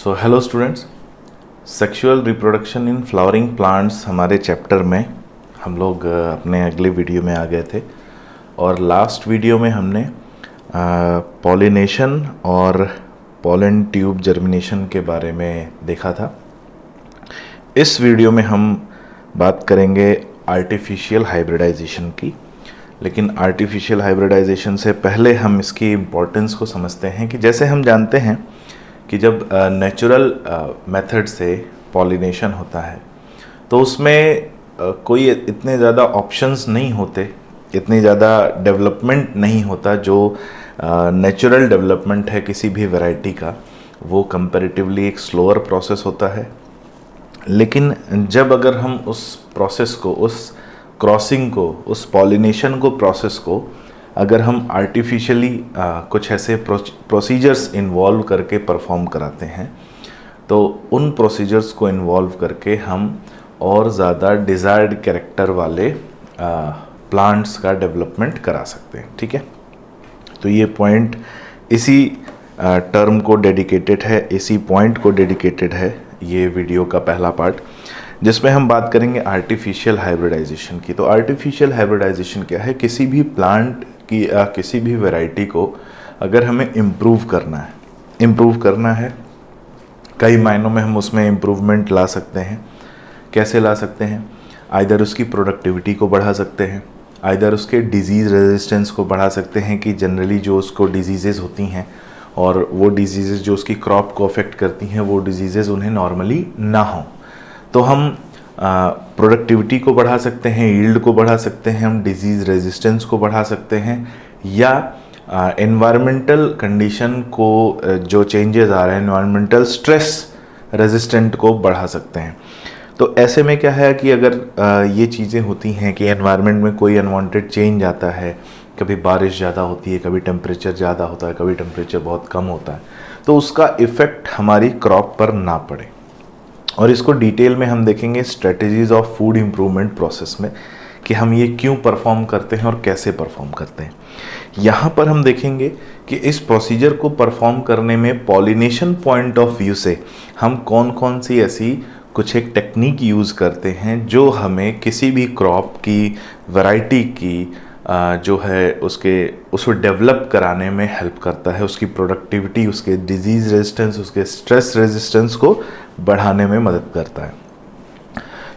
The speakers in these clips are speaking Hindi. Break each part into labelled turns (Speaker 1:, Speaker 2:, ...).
Speaker 1: So hello students, sexual reproduction in flowering plants हमारे चैप्टर में हम लोग अपने अगले वीडियो में आ गए थे। और लास्ट वीडियो में हमने पॉलिनेशन और पॉलन ट्यूब जर्मिनेशन के बारे में देखा था। इस वीडियो में हम बात करेंगे आर्टिफिशियल हाइब्रिडाइजेशन की। लेकिन आर्टिफिशियल हाइब्रिडाइजेशन से पहले हम इसकी इम्पोर्टेंस को समझते हैं कि जैसे हम जानते हैं कि जब नेचुरल मेथड से पॉलिनेशन होता है तो उसमें कोई इतने ज़्यादा ऑप्शंस नहीं होते, इतनी ज़्यादा डेवलपमेंट नहीं होता। जो नेचुरल डेवलपमेंट है किसी भी वैरायटी का, वो कंपैरेटिवली एक स्लोअर प्रोसेस होता है। लेकिन जब अगर हम उस प्रोसेस को, उस क्रॉसिंग को, उस पॉलिनेशन को, प्रोसेस को अगर हम आर्टिफिशियली कुछ ऐसे प्रोसीजर्स इन्वॉल्व करके परफॉर्म कराते हैं तो उन प्रोसीजर्स को इन्वॉल्व करके हम और ज़्यादा डिज़ायर्ड कैरेक्टर वाले प्लांट्स का डेवलपमेंट करा सकते हैं। ठीक है, तो ये पॉइंट इसी टर्म को डेडिकेटेड है, इसी पॉइंट को डेडिकेटेड है ये वीडियो का पहला पार्ट, जिसमें हम बात करेंगे आर्टिफिशियल हाइब्रिडाइजेशन की। तो आर्टिफिशियल हाइब्रिडाइजेशन क्या है? किसी भी प्लांट की किसी भी वैरायटी को अगर हमें इम्प्रूव करना है, कई मायनों में हम उसमें इम्प्रूवमेंट ला सकते हैं। कैसे ला सकते हैं? आइदर उसकी प्रोडक्टिविटी को बढ़ा सकते हैं, आइदर उसके डिजीज़ रेजिस्टेंस को बढ़ा सकते हैं कि जनरली जो उसको डिजीज़ेज़ होती हैं और वो डिजीज़ेज़ जो उसकी क्रॉप को अफेक्ट करती हैं वो डिजीज़ेज़ उन्हें नॉर्मली ना हों। तो हम प्रोडक्टिविटी को बढ़ा सकते हैं, यील्ड को बढ़ा सकते हैं, हम डिजीज़ रेजिस्टेंस को बढ़ा सकते हैं, या एनवायरमेंटल कंडीशन को जो चेंजेस आ रहे हैं, एनवायरमेंटल स्ट्रेस रेजिस्टेंट को बढ़ा सकते हैं। तो ऐसे में क्या है कि अगर ये चीज़ें होती हैं कि एनवायरनमेंट में कोई अनवांटेड चेंज आता है, कभी बारिश ज़्यादा होती है, कभी टेम्परेचर ज़्यादा होता है, कभी टेम्परेचर बहुत कम होता है, तो उसका इफ़ेक्ट हमारी क्रॉप पर ना पड़े। और इसको डिटेल में हम देखेंगे strategies of food improvement process में कि हम ये क्यों परफॉर्म करते हैं और कैसे परफॉर्म करते हैं। यहाँ पर हम देखेंगे कि इस प्रोसीजर को परफॉर्म करने में पॉलिनेशन पॉइंट ऑफ व्यू से हम कौन कौन सी ऐसी कुछ एक टेक्निक यूज़ करते हैं जो हमें किसी भी क्रॉप की, वैरायटी की जो है उसको डेवलप कराने में हेल्प करता है, उसकी प्रोडक्टिविटी, उसके डिजीज़ रेजिस्टेंस, उसके स्ट्रेस रेजिस्टेंस को बढ़ाने में मदद करता है।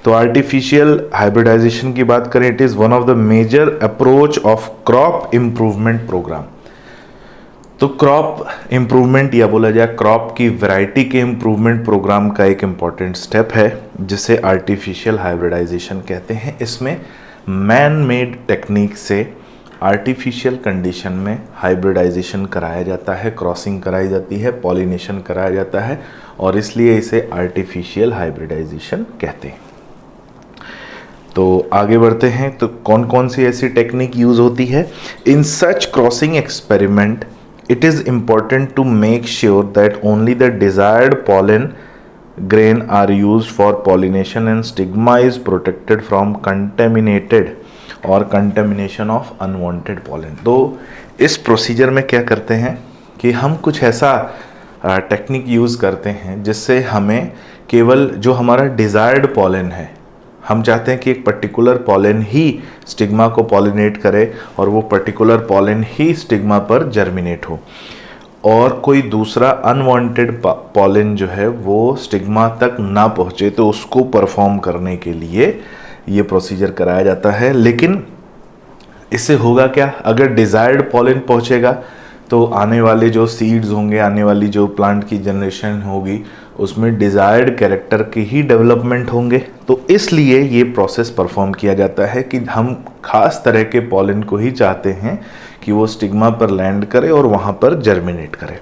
Speaker 1: तो आर्टिफिशियल हाइब्रिडाइजेशन की बात करें, it is one of the major approach of crop improvement programme. तो क्रॉप इम्प्रूवमेंट या बोला जाए क्रॉप की वैरायटी के इम्प्रूवमेंट प्रोग्राम का एक इम्पॉर्टेंट स्टेप है जिसे आर्टिफिशियल हाइब्रिडाइजेशन कहते हैं। इसमें मैन मेड टेक्निक से आर्टिफिशियल कंडीशन में हाइब्रिडाइजेशन कराया जाता है, क्रॉसिंग कराई जाती है, पॉलिनेशन कराया जाता है, और इसलिए इसे आर्टिफिशियल हाइब्रिडाइजेशन कहते हैं। तो आगे बढ़ते हैं। तो कौन कौन सी ऐसी टेक्निक यूज होती है? In such crossing experiment it is important to make sure that only the desired pollen grain are used for pollination and stigma is protected from contaminated or contamination of unwanted pollen। तो इस प्रोसीजर में क्या करते हैं कि हम कुछ ऐसा टेक्निक यूज़ करते हैं जिससे हमें केवल जो हमारा डिज़ायर्ड पॉलन है, हम चाहते हैं कि एक पर्टिकुलर पॉलन ही स्टिग्मा को पॉलिनेट करे और वो पर्टिकुलर पॉलन ही स्टिग्मा पर जर्मिनेट हो, और कोई दूसरा अनवांटेड पॉलन जो है वो स्टिग्मा तक ना पहुँचे, तो उसको परफॉर्म करने के लिए ये प्रोसीजर कराया जाता है। लेकिन इससे होगा क्या? अगर डिज़ायर्ड पॉलन पहुँचेगा तो आने वाले जो सीड्स होंगे, आने वाली जो प्लांट की जनरेशन होगी, उसमें डिज़ायर्ड कैरेक्टर के ही डेवलपमेंट होंगे। तो इसलिए ये प्रोसेस परफॉर्म किया जाता है कि हम खास तरह के पॉलन को ही चाहते हैं कि वो स्टिग्मा पर लैंड करे और वहाँ पर जर्मिनेट करे।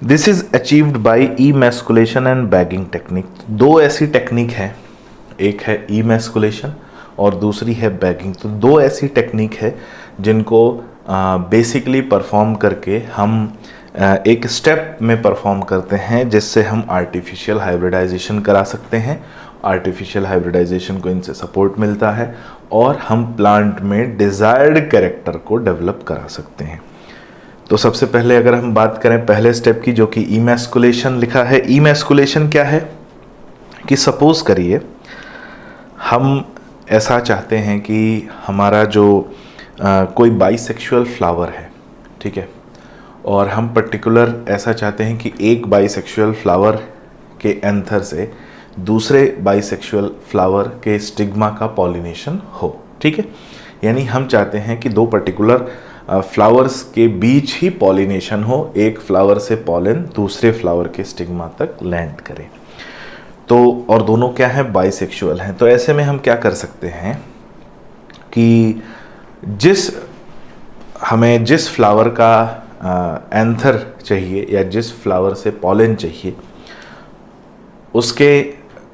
Speaker 1: This is achieved by emasculation and bagging technique. दो ऐसी टेक्निक है, एक है इमैस्कुलेशन और दूसरी है बैगिंग। तो दो ऐसी टेक्निक है जिनको बेसिकली परफॉर्म करके हम एक स्टेप में परफॉर्म करते हैं जिससे हम आर्टिफिशियल हाइब्रिडाइजेशन करा सकते हैं। आर्टिफिशियल हाइब्रिडाइजेशन को इनसे सपोर्ट मिलता है और हम प्लांट में डिज़ायर्ड कैरेक्टर को डेवलप करा सकते हैं। तो सबसे पहले अगर हम बात करें पहले स्टेप की, जो कि इमैस्कुलेशन लिखा है। इमैस्कुलेशन क्या है कि सपोज करिए हम ऐसा चाहते हैं कि हमारा जो कोई बाइसेक्सुअल फ्लावर है, ठीक है, और हम पर्टिकुलर ऐसा चाहते हैं कि एक बाइसेक्सुअल फ्लावर के एंथर से दूसरे बाइसेक्सुअल फ्लावर के स्टिग्मा का पॉलिनेशन हो, ठीक है। यानी हम चाहते हैं कि दो पर्टिकुलर फ्लावर्स के बीच ही पॉलिनेशन हो, एक फ्लावर से पॉलन दूसरे फ्लावर के स्टिग्मा तक लैंड करे। तो और दोनों क्या है, बाइसेक्सुअल हैं। तो ऐसे में हम क्या कर सकते हैं कि हमें जिस फ्लावर का एंथर चाहिए या जिस फ्लावर से पॉलन चाहिए, उसके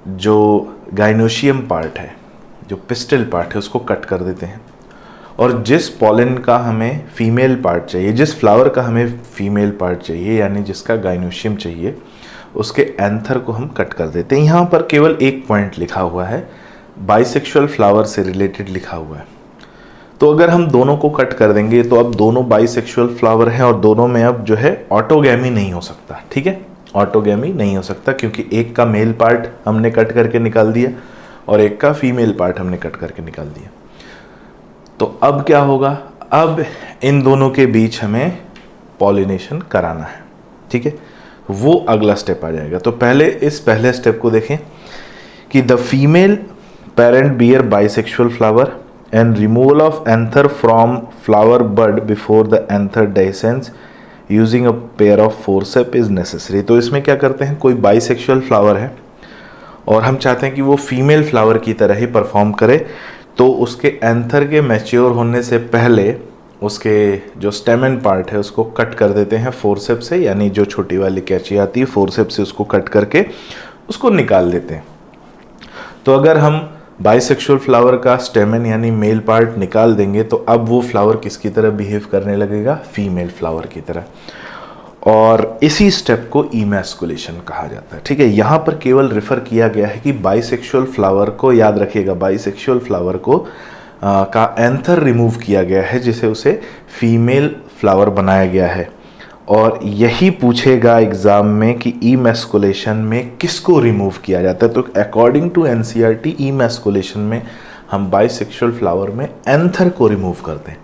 Speaker 1: जो गाइनोशियम पार्ट है, जो पिस्टल पार्ट है, उसको कट कर देते हैं। और जिस पॉलन का हमें फीमेल पार्ट चाहिए, जिस फ्लावर का हमें फीमेल पार्ट चाहिए, यानी जिसका गाइनोशियम चाहिए, उसके एंथर को हम कट कर देते हैं। यहाँ पर केवल एक पॉइंट लिखा हुआ है, बाइसेक्सुअल फ्लावर से रिलेटेड लिखा हुआ है। तो अगर हम दोनों को कट कर देंगे तो अब दोनों बाइसेक्सुअल फ्लावर हैं और दोनों में अब जो है ऑटोगैमी नहीं हो सकता, ठीक है। ऑटोगैमी नहीं हो सकता क्योंकि एक का मेल पार्ट हमने कट करके निकाल दिया और एक का फीमेल पार्ट हमने कट करके निकाल दिया। तो अब क्या होगा, अब इन दोनों के बीच हमें पॉलिनेशन कराना है, ठीक है। वो अगला स्टेप आ जाएगा। तो पहले इस पहले स्टेप को देखें कि the female parent bear bisexual flower and removal of anther from flower bud before the anther dehisces using a pair of forceps is necessary. तो इसमें क्या करते हैं, कोई बाइसेक्सुअल फ्लावर है और हम चाहते हैं कि वो फीमेल फ्लावर की तरह ही परफॉर्म करे, तो उसके एंथर के मैच्योर होने से पहले उसके जो स्टेमन पार्ट है उसको कट कर देते हैं फोर्सेप से, यानी जो छोटी वाली कैंची आती है फोर्सेप से उसको कट करके उसको निकाल देते हैं। तो अगर हम बाइसेक्सुअल फ्लावर का स्टेमन यानी मेल पार्ट निकाल देंगे तो अब वो फ्लावर किसकी तरह बिहेव करने लगेगा, फीमेल फ्लावर की तरह। और इसी स्टेप को इमैस्कुलेशन कहा जाता है, ठीक है। यहाँ पर केवल रेफर किया गया है कि बाइसेक्सुअल फ्लावर को, याद रखिएगा, बाइसेक्सुअल फ्लावर को का एंथर रिमूव किया गया है जिसे उसे फीमेल फ्लावर बनाया गया है। और यही पूछेगा एग्जाम में कि इमैस्कुलेशन में किसको रिमूव किया जाता है। तो अकॉर्डिंग टू एनसीईआरटी इमैस्कुलेशन में हम बाइसेक्सुअल फ्लावर में एंथर को रिमूव करते हैं,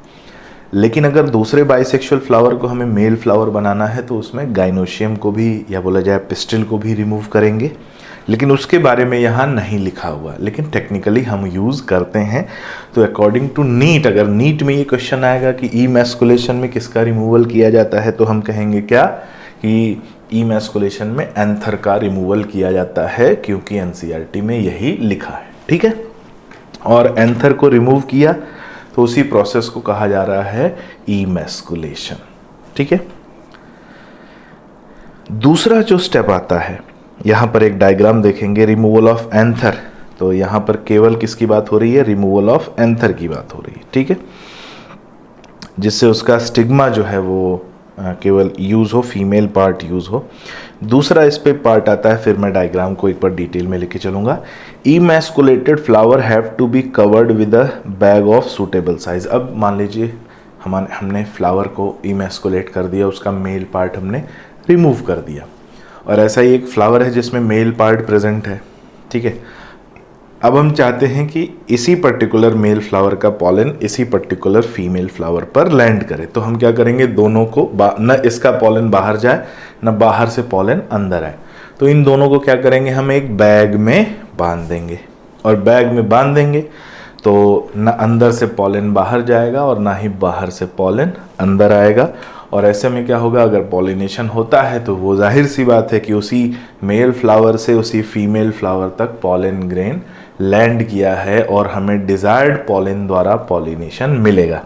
Speaker 1: लेकिन अगर दूसरे बाइसेक्सुअल फ्लावर को हमें मेल फ्लावर बनाना है तो उसमें गाइनोशियम को भी, या बोला जाए पिस्टिल को भी रिमूव करेंगे, लेकिन उसके बारे में यहाँ नहीं लिखा हुआ, लेकिन टेक्निकली हम यूज़ करते हैं। तो अकॉर्डिंग टू नीट, अगर नीट में ये क्वेश्चन आएगा कि इमैस्कुलेशन में किसका रिमूवल किया जाता है, तो हम कहेंगे क्या कि इमैस्कुलेशन में एंथर का रिमूवल किया जाता है, क्योंकि एनसीईआरटी में यही लिखा है, ठीक है। और एंथर को रिमूव किया तो उसी प्रोसेस को कहा जा रहा है इमैस्कुलेशन, ठीक है। दूसरा जो स्टेप आता है, यहाँ पर एक डायग्राम देखेंगे, रिमूवल ऑफ एंथर। तो यहाँ पर केवल किसकी बात हो रही है, रिमूवल ऑफ एंथर की बात हो रही है, ठीक है, जिससे उसका स्टिग्मा जो है वो केवल यूज़ हो, फीमेल पार्ट यूज़ हो। दूसरा इस पे पार्ट आता है, फिर मैं डायग्राम को एक बार डिटेल में लेके चलूँगा। Emasculated flower have to be covered with a bag of suitable size. अब मान लीजिए हमने फ्लावर को इमैस्कुलेट कर दिया, उसका मेल पार्ट हमने रिमूव कर दिया, और ऐसा ही एक फ्लावर है जिसमें मेल पार्ट प्रेजेंट है, ठीक है। अब हम चाहते हैं कि इसी पर्टिकुलर मेल फ्लावर का पॉलन इसी पर्टिकुलर फीमेल फ्लावर पर लैंड करे। तो हम क्या करेंगे, दोनों को न इसका पॉलन बाहर जाए न बाहर से पॉलन अंदर आए। तो इन दोनों को क्या करेंगे, हम एक बैग में बांध देंगे, और बैग में बांध देंगे तो न अंदर से पॉलन बाहर जाएगा और ना ही बाहर से पॉलन अंदर आएगा। और ऐसे में क्या होगा, अगर पॉलिनेशन होता है तो वो जाहिर सी बात है कि उसी मेल फ्लावर से उसी फीमेल फ्लावर तक पॉलन ग्रेन लैंड किया है और हमें डिजायर्ड पॉलन द्वारा पॉलिनेशन मिलेगा।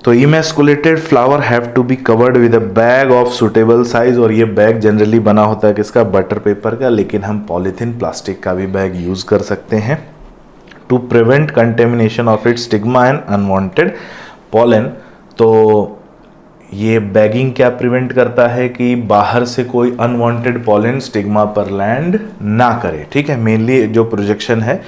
Speaker 1: तो emasculated flower have to be covered with a bag of suitable size. और ये बैग जनरली बना होता है किसका, बटर पेपर का, लेकिन हम पॉलीथीन प्लास्टिक का भी बैग यूज कर सकते हैं to prevent contamination of its stigma and unwanted pollen. तो ये बैगिंग क्या प्रिवेंट करता है कि बाहर से कोई अनवांटेड पॉलन स्टिग्मा पर लैंड ना करे, ठीक है। मेनली जो प्रोजेक्शन है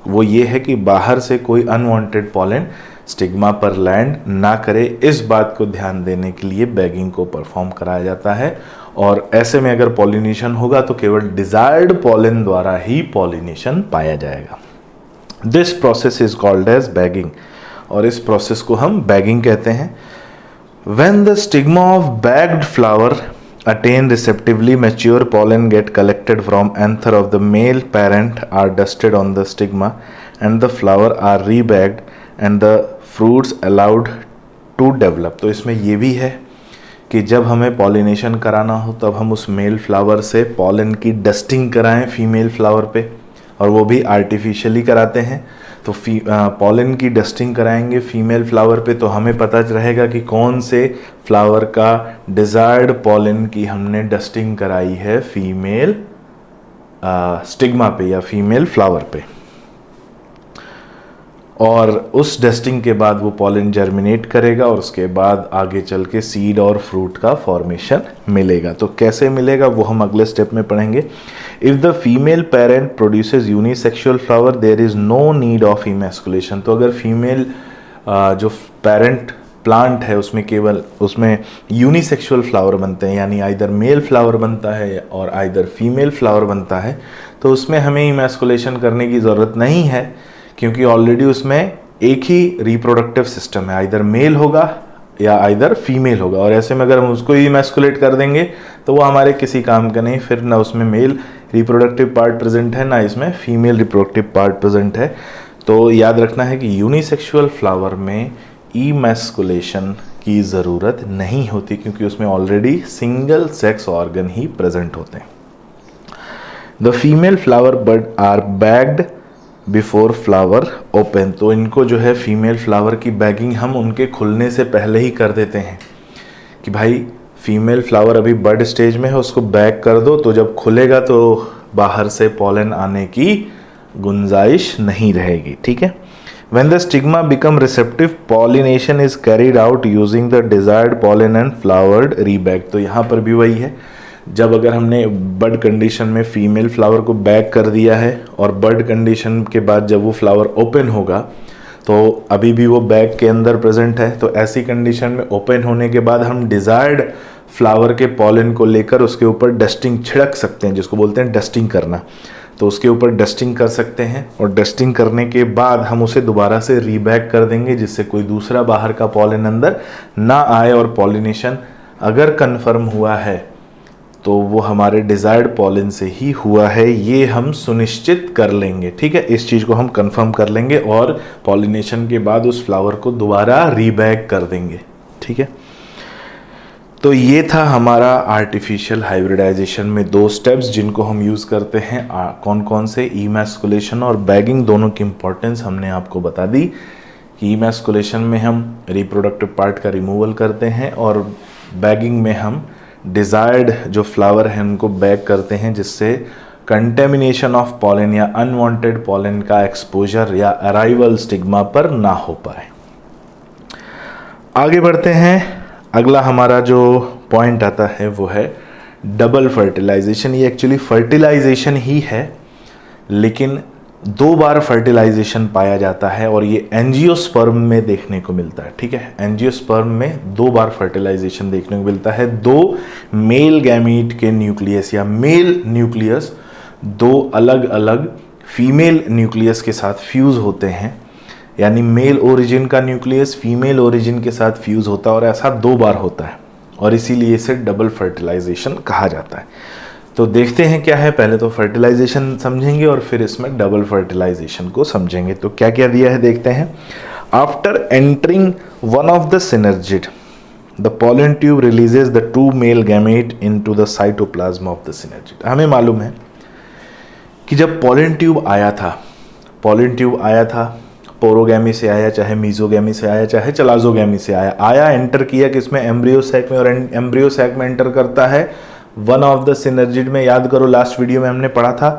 Speaker 1: वो ये है कि बाहर से कोई अनवांटेड पॉलन स्टिग्मा पर लैंड ना करे, इस बात को ध्यान देने के लिए बैगिंग को परफॉर्म कराया जाता है। और ऐसे में अगर पॉलिनेशन होगा तो केवल डिजायर्ड पॉलन द्वारा ही पॉलिनेशन पाया जाएगा। This process is called as bagging, और इस प्रोसेस को हम बैगिंग कहते हैं। When the stigma of bagged flower attain receptively mature, pollen get collected from anther of the male parent are dusted on the stigma and the flower are rebagged and the fruits allowed to develop। तो इसमें ये भी है कि जब हमें पॉलिनेशन कराना हो तब हम उस मेल फ्लावर से पॉलन की डस्टिंग कराएं फीमेल फ्लावर पे, और वो भी आर्टिफिशियली कराते हैं। तो पॉलन की डस्टिंग कराएंगे फीमेल फ्लावर पे तो हमें पता रहेगा कि कौन से फ्लावर का डिजायर्ड पॉलन की हमने डस्टिंग कराई है फीमेल स्टिग्मा पे या फीमेल फ्लावर पे। और उस डस्टिंग के बाद वो पॉलन जर्मिनेट करेगा और उसके बाद आगे चल के सीड और फ्रूट का फॉर्मेशन मिलेगा। तो कैसे मिलेगा वो हम अगले स्टेप में पढ़ेंगे। If the female parent produces unisexual flower there is no need of emasculation. तो अगर फीमेल जो पेरेंट प्लांट है उसमें यूनिसेक्सुअल फ्लावर बनते हैं, यानी आइदर मेल फ्लावर बनता है और आइदर फीमेल फ्लावर बनता है, तो उसमें हमें इमैस्कुलेशन करने की ज़रूरत नहीं है, क्योंकि ऑलरेडी उसमें एक ही रिप्रोडक्टिव सिस्टम है, आइदर मेल होगा या आइदर फीमेल होगा। और ऐसे में अगर हम उसको ही इमैस्कुलेट कर देंगे तो वो हमारे किसी काम का नहीं, फिर ना उसमें मेल रिप्रोडक्टिव पार्ट प्रेजेंट है ना इसमें फीमेल रिप्रोडक्टिव पार्ट प्रेजेंट है। तो याद रखना है कि यूनिसेक्सुअल फ्लावर में इमैस्कुलेशन की ज़रूरत नहीं होती, क्योंकि उसमें ऑलरेडी सिंगल सेक्स ऑर्गन ही प्रेजेंट होते हैं। The female flower bud are bagged before flower open. तो इनको जो है फीमेल फ्लावर की बैगिंग हम उनके खुलने से पहले ही कर देते हैं कि भाई फीमेल फ्लावर अभी बड स्टेज में है, उसको बैग कर दो, तो जब खुलेगा तो बाहर से पॉलन आने की गुंजाइश नहीं रहेगी। ठीक है। When the stigma become receptive, pollination is carried out using the desired pollen and flowered rebag। तो यहाँ पर भी वही है, जब अगर हमने बड कंडीशन में फीमेल फ्लावर को बैग कर दिया है और बड कंडीशन के बाद जब वो फ्लावर ओपन होगा तो अभी भी वो बैग के अंदर प्रेजेंट है, तो ऐसी कंडीशन में ओपन होने के बाद हम डिज़ायर्ड फ्लावर के पॉलन को लेकर उसके ऊपर डस्टिंग छिड़क सकते हैं, जिसको बोलते हैं डस्टिंग करना। तो उसके ऊपर डस्टिंग कर सकते हैं और डस्टिंग करने के बाद हम उसे दोबारा से रीबैग कर देंगे, जिससे कोई दूसरा बाहर का पॉलन अंदर ना आए, और पॉलिनेशन अगर कन्फर्म हुआ है तो वो हमारे डिज़ायर्ड पॉलन से ही हुआ है, ये हम सुनिश्चित कर लेंगे। ठीक है, इस चीज़ को हम कंफर्म कर लेंगे और पॉलिनेशन के बाद उस फ्लावर को दोबारा रीबैग कर देंगे। ठीक है, तो ये था हमारा आर्टिफिशियल हाइब्रिडाइजेशन में 2 स्टेप्स जिनको हम यूज़ करते हैं। कौन कौन से? इमैस्कुलेशन और बैगिंग, दोनों की इंपॉर्टेंस हमने आपको बता दी कि इमैस्कुलेशन में हम रिप्रोडक्टिव पार्ट का रिमूवल करते हैं और बैगिंग में हम डिज़ायर्ड जो फ्लावर हैं उनको बैग करते हैं, जिससे कंटेमिनेशन ऑफ पॉलन या अनवांटेड पॉलन का एक्सपोजर या अराइवल स्टिग्मा पर ना हो पाए। आगे बढ़ते हैं। अगला हमारा जो पॉइंट आता है वो है डबल फर्टिलाइजेशन। ये एक्चुअली फर्टिलाइजेशन ही है, लेकिन 2 बार फर्टिलाइजेशन पाया जाता है और ये एंजियोस्पर्म में देखने को मिलता है। ठीक है, एंजियोस्पर्म में 2 बार फर्टिलाइजेशन देखने को मिलता है। 2 मेल गैमीट के न्यूक्लियस या मेल न्यूक्लियस 2 अलग अलग फीमेल न्यूक्लियस के साथ फ्यूज़ होते हैं, यानी मेल ओरिजिन का न्यूक्लियस फीमेल ओरिजिन के साथ फ्यूज़ होता है और ऐसा 2 बार होता है, और इसीलिए इसे डबल फर्टिलाइजेशन कहा जाता है। तो देखते हैं क्या है, पहले तो फर्टिलाइजेशन समझेंगे और फिर इसमें डबल फर्टिलाइजेशन को समझेंगे। तो क्या क्या दिया है देखते हैं। After entering one of the synergid, the pollen tube releases the 2 male gamete into the cytoplasm of the synergid. हमें मालूम है कि जब पॉलन ट्यूब आया था, पोरोगैमी से आया, चाहे मीजोगैमी से आया, चाहे चलाजोगैमी से आया, एंटर किया किसमें? एम्ब्रियो सैक में, और एम्ब्रियो सैक में एंटर करता है वन ऑफ द सिनर्जिड में। याद करो लास्ट वीडियो में हमने पढ़ा था।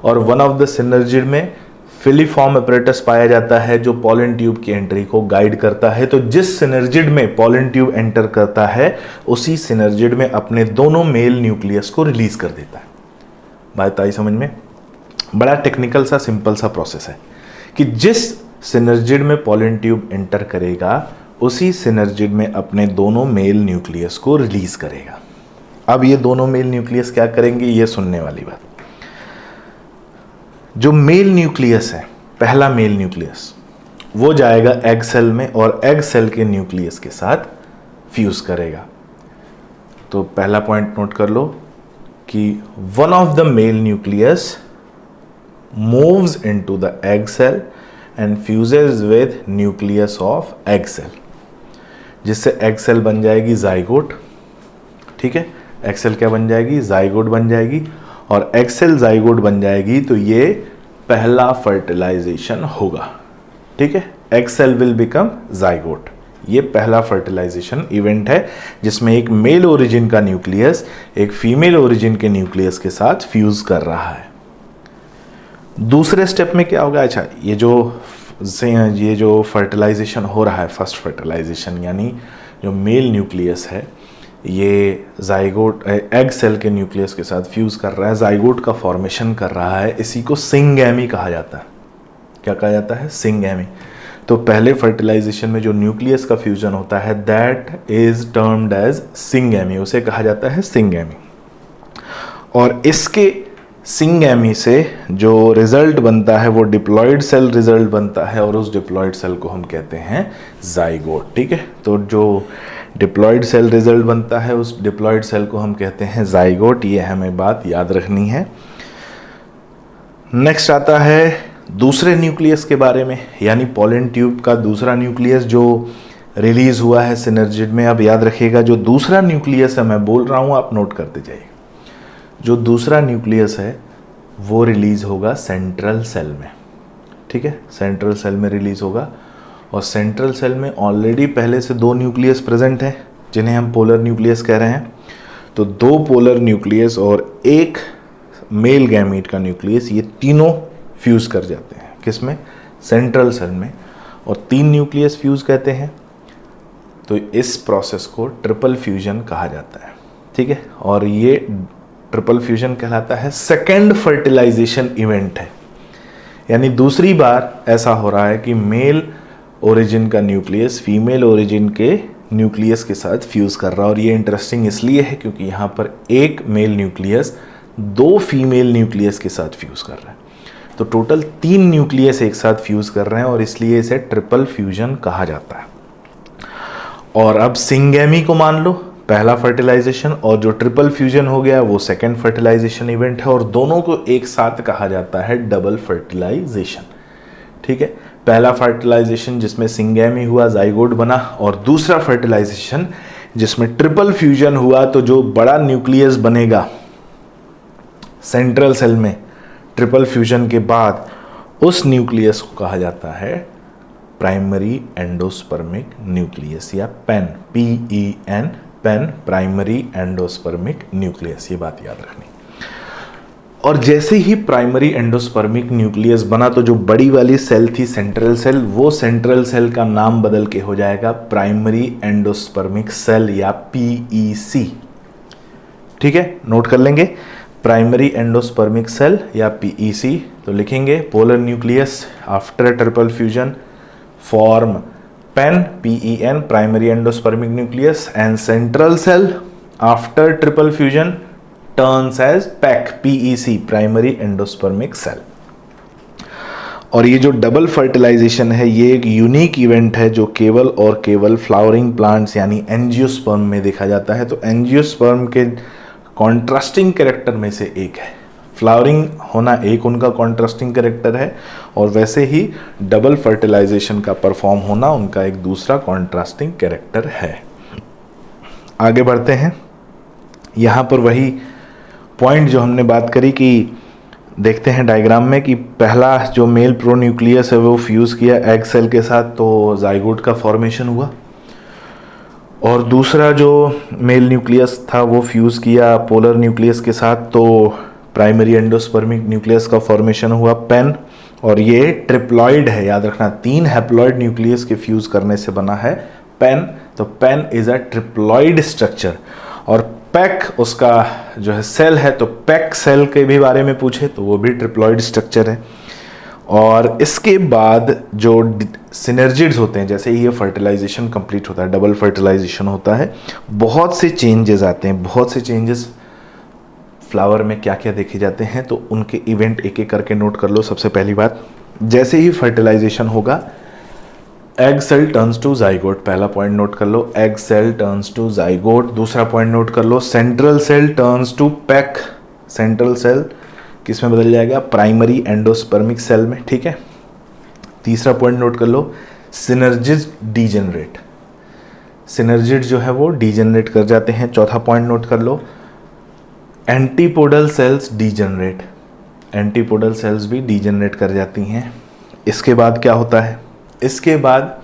Speaker 1: और वन ऑफ द सिनर्जिड में फिलीफॉर्म अपरेटस पाया जाता है जो पॉलन ट्यूब की एंट्री को गाइड करता है। तो जिस सिनर्जिड में पॉलन ट्यूब एंटर करता है उसी सिनर्जिड में अपने दोनों मेल न्यूक्लियस को रिलीज कर देता है। बात आई समझ में? बड़ा टेक्निकल सा सिंपल सा प्रोसेस है कि जिस सिनर्जिड में पोलन ट्यूब एंटर करेगा, उसी सिनर्जिड में अपने दोनों मेल न्यूक्लियस को रिलीज करेगा। अब ये दोनों मेल न्यूक्लियस क्या करेंगे, ये सुनने वाली बात। जो मेल न्यूक्लियस है, पहला मेल न्यूक्लियस, वो जाएगा एग सेल में और एग सेल के न्यूक्लियस के साथ फ्यूज करेगा। तो पहला पॉइंट नोट कर लो कि one of the male nucleus moves into the egg cell and fuses with nucleus of egg cell, जिससे एग सेल बन जाएगी जाइगोट। ठीक है, एग सेल क्या बन जाएगी, जाइगोट बन जाएगी। और एग सेल जाइगोट बन जाएगी तो ये पहला फर्टिलाइजेशन होगा। ठीक है, egg cell will become zygote. ये पहला फर्टिलाइजेशन इवेंट है जिसमें एक मेल ओरिजिन का न्यूक्लियस एक फीमेल ओरिजिन के न्यूक्लियस के साथ फ्यूज कर रहा है। दूसरे स्टेप में क्या होगा, अच्छा ये जो फर्टिलाइजेशन हो रहा है, फर्स्ट फर्टिलाइजेशन, यानी जो मेल न्यूक्लियस है ये जाइगोट एग सेल के न्यूक्लियस के साथ फ्यूज कर रहा है, जाइगोट का फॉर्मेशन कर रहा है। इसी को सिंगैमी कहा जाता है। क्या कहा जाता है, सिंगैमी। तो पहले फर्टिलाइजेशन में जो न्यूक्लियस का फ्यूजन होता है that is termed as syngamy, उसे कहा जाता है सिंगैमी। और इसके सिंगैमी से जो रिजल्ट बनता है वो डिप्लॉयड सेल रिजल्ट बनता है और उस डिप्लॉयड सेल को हम कहते हैं जाइगोट। ठीक है, तो जो डिप्लॉयड सेल रिजल्ट बनता है उस डिप्लॉयड सेल को हम कहते हैं जाइगोट। ये हमें बात याद रखनी है। नेक्स्ट आता है दूसरे न्यूक्लियस के बारे में, यानी पोलन ट्यूब का दूसरा न्यूक्लियस जो रिलीज हुआ है सिनर्जिड में। अब याद रखिएगा जो दूसरा न्यूक्लियस है, मैं बोल रहा हूं आप नोट करते जाइए, जो दूसरा न्यूक्लियस है वो रिलीज होगा सेंट्रल सेल में। ठीक है, सेंट्रल सेल में रिलीज होगा। और सेंट्रल सेल में ऑलरेडी पहले से दो न्यूक्लियस प्रेजेंट हैं जिन्हें हम पोलर न्यूक्लियस कह रहे हैं। तो दो पोलर न्यूक्लियस और एक मेल गैमीट का न्यूक्लियस, ये तीनों फ्यूज कर जाते हैं किसमें, सेंट्रल सेल में। और तीन न्यूक्लियस फ्यूज कहते हैं। तो इस प्रोसेस को ट्रिपल फ्यूजन कहा जाता है। ठीक है, और ये ट्रिपल फ्यूजन कहलाता है सेकेंड फर्टिलाइजेशन इवेंट है, यानी दूसरी बार ऐसा हो रहा है कि मेल ओरिजिन का न्यूक्लियस फीमेल ओरिजिन के न्यूक्लियस के साथ फ्यूज कर रहा है। और ये इंटरेस्टिंग इसलिए है क्योंकि यहाँ पर एक मेल न्यूक्लियस दो फीमेल न्यूक्लियस के साथ फ्यूज कर रहा है। तो टोटल तीन न्यूक्लियस एक साथ फ्यूज कर रहे हैं और इसलिए इसे ट्रिपल फ्यूजन कहा जाता है। और अब सिंगैमी को मान लो पहला फर्टिलाइजेशन, और जो ट्रिपल फ्यूजन हो गया वो सेकेंड फर्टिलाइजेशन इवेंट है, और दोनों को एक साथ कहा जाता है डबल फर्टिलाइजेशन। ठीक है, पहला फर्टिलाइजेशन जिसमें सिंगैमी हुआ, जाइगोट बना, और दूसरा फर्टिलाइजेशन जिसमें ट्रिपल फ्यूजन हुआ। तो जो बड़ा न्यूक्लियस बनेगा सेंट्रल सेल में ट्रिपल फ्यूजन के बाद, उस न्यूक्लियस को कहा जाता है प्राइमरी एंडोस्पर्मिक न्यूक्लियस या PEN, PEN, PEN, primary endospermic nucleus. ये बात याद रखनी। और जैसे ही प्राइमरी एंडोस्पर्मिक न्यूक्लियस बना तो जो बड़ी वाली सेल थी सेंट्रल सेल, वो सेंट्रल सेल का नाम बदल के हो जाएगा प्राइमरी एंडोस्पर्मिक सेल या PEC। ठीक है, नोट कर लेंगे, प्राइमरी एंडोस्पर्मिक सेल या PEC। तो लिखेंगे polar nucleus after triple fusion form PEN, PEN, primary endospermic nucleus, and central cell after triple fusion turns as PEC, primary endospermic cell. और ये जो डबल फर्टिलाइजेशन है ये एक यूनिक इवेंट है जो केवल और केवल फ्लावरिंग प्लांट्स यानी एंजियोस्पर्म में देखा जाता है। तो एंजियोस्पर्म के कॉन्ट्रास्टिंग कैरेक्टर में से एक है, फ्लावरिंग होना एक उनका कॉन्ट्रास्टिंग कैरेक्टर है, और वैसे ही डबल फर्टिलाइजेशन का परफॉर्म होना उनका एक दूसरा कॉन्ट्रास्टिंग कैरेक्टर है। आगे बढ़ते हैं। यहाँ पर वही पॉइंट जो हमने बात करी कि देखते हैं डायग्राम में कि पहला जो मेल प्रोन्यूक्लियस है वो फ्यूज़ किया एग सेल के साथ तो जाइगोट का फॉर्मेशन हुआ, और दूसरा जो मेल न्यूक्लियस था वो फ्यूज़ किया पोलर न्यूक्लियस के साथ तो प्राइमरी एंडोस्पर्मिक न्यूक्लियस का फॉर्मेशन हुआ पेन। और ये ट्रिप्लॉइड है, याद रखना, 3 हैप्लॉइड न्यूक्लियस के फ्यूज करने से बना है पेन। तो PEN is a triploid structure. और पैक उसका जो है सेल है, तो पैक सेल के भी बारे में पूछे तो वो भी ट्रिप्लॉइड स्ट्रक्चर है। और इसके बाद जो सिनर्जिड्स होते हैं, जैसे ही ये फर्टिलाइजेशन कंप्लीट होता है, डबल फर्टिलाइजेशन होता है, बहुत से चेंजेस आते हैं। बहुत से चेंजेस फ्लावर में क्या क्या देखे जाते हैं, तो उनके इवेंट एक एक करके नोट कर लो। सबसे पहली बात, जैसे ही फर्टिलाइजेशन होगा, egg cell turns to zygote, पहला पॉइंट नोट कर लो, egg cell turns to zygote. दूसरा पॉइंट नोट कर लो, central cell turns to PEC, central cell किस में बदल जाएगा, प्राइमरी एंडोस्पर्मिक सेल में, ठीक है। तीसरा पॉइंट नोट कर लो, सिनर्जिड डीजेनरेट, सिनर्जिड जो है वो डीजेनरेट कर जाते हैं। चौथा पॉइंट नोट कर लो, antipodal cells degenerate, antipodal cells भी डीजेनरेट कर जाती हैं। इसके बाद क्या होता है, इसके बाद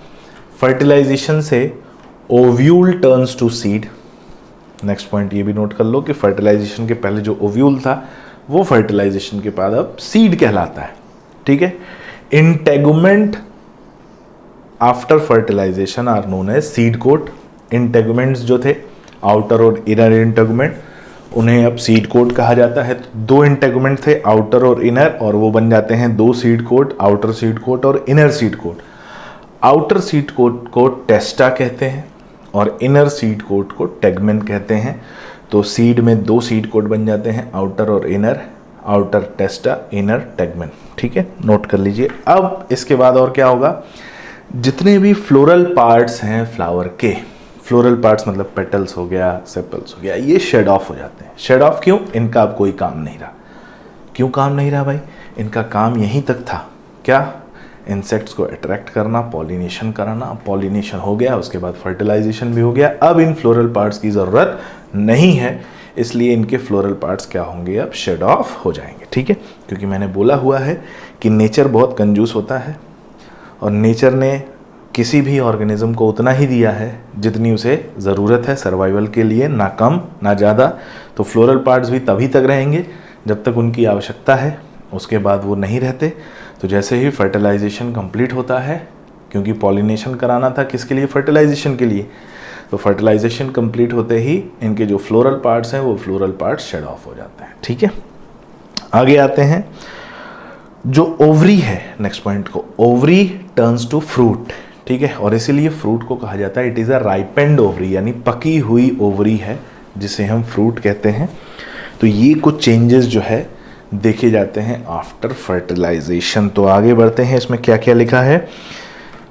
Speaker 1: फर्टिलाइजेशन से ovule turns to seed. Next point ये भी नोट कर लो कि फर्टिलाइजेशन के पहले जो ओव्यूल था वो फर्टिलाइजेशन के बाद अब सीड कहलाता है, ठीक है। Integument after fertilization are known as seed coat. Integuments जो थे, आउटर और इनर इंटेगुमेंट, उन्हें अब सीड कोट कहा जाता है। तो दो इंटेगुमेंट थे, आउटर और इनर, और वो बन जाते हैं दो seed coat, outer seed coat और inner seed coat. Outer seed coat को टेस्टा कहते हैं और इनर सीड कोट को टेगमेन कहते हैं। तो सीड में दो सीड कोट बन जाते हैं, आउटर और इनर, आउटर टेस्टा, इनर टेगमेन, ठीक है, नोट कर लीजिए। अब इसके बाद और क्या होगा, जितने भी फ्लोरल पार्ट्स हैं फ्लावर के, फ्लोरल पार्ट्स मतलब पेटल्स हो गया, सेपल्स हो गया, ये शेड ऑफ हो जाते हैं। शेड ऑफ क्यों, इनका अब कोई काम नहीं रहा। क्यों काम नहीं रहा भाई, इनका काम यहीं तक था, क्या, इंसेक्ट्स को अट्रैक्ट करना, पॉलिनेशन कराना। पॉलिनेशन हो गया, उसके बाद फर्टिलाइजेशन भी हो गया। अब इन फ्लोरल पार्ट्स की ज़रूरत नहीं है, इसलिए इनके फ्लोरल पार्ट्स क्या होंगे, अब शेड ऑफ हो जाएंगे, ठीक है। क्योंकि मैंने बोला हुआ है कि नेचर बहुत कंजूस होता है और नेचर ने किसी भी ऑर्गेनिज्म को उतना ही दिया है जितनी उसे ज़रूरत है सर्वाइवल के लिए, ना कम ना ज़्यादा। तो फ्लोरल पार्ट्स भी तभी तक रहेंगे जब तक उनकी आवश्यकता है, उसके बाद वो नहीं रहते। तो जैसे ही फर्टिलाइजेशन कंप्लीट होता है, क्योंकि पॉलिनेशन कराना था किसके लिए, फर्टिलाइजेशन के लिए, तो फर्टिलाइजेशन कंप्लीट होते ही इनके जो फ्लोरल पार्ट्स हैं वो फ्लोरल पार्ट्स शेड ऑफ हो जाते हैं, ठीक है। आगे आते हैं, जो ओवरी है, नेक्स्ट पॉइंट को, ओवरी टर्न्स टू फ्रूट, ठीक है। और इसीलिए फ्रूट को कहा जाता है it is a ripened ovary, यानी पकी हुई ओवरी है जिसे हम फ्रूट कहते हैं। तो ये कुछ चेंजेस जो है देखे जाते हैं आफ्टर फर्टिलाइजेशन। तो आगे बढ़ते हैं, इसमें क्या क्या लिखा है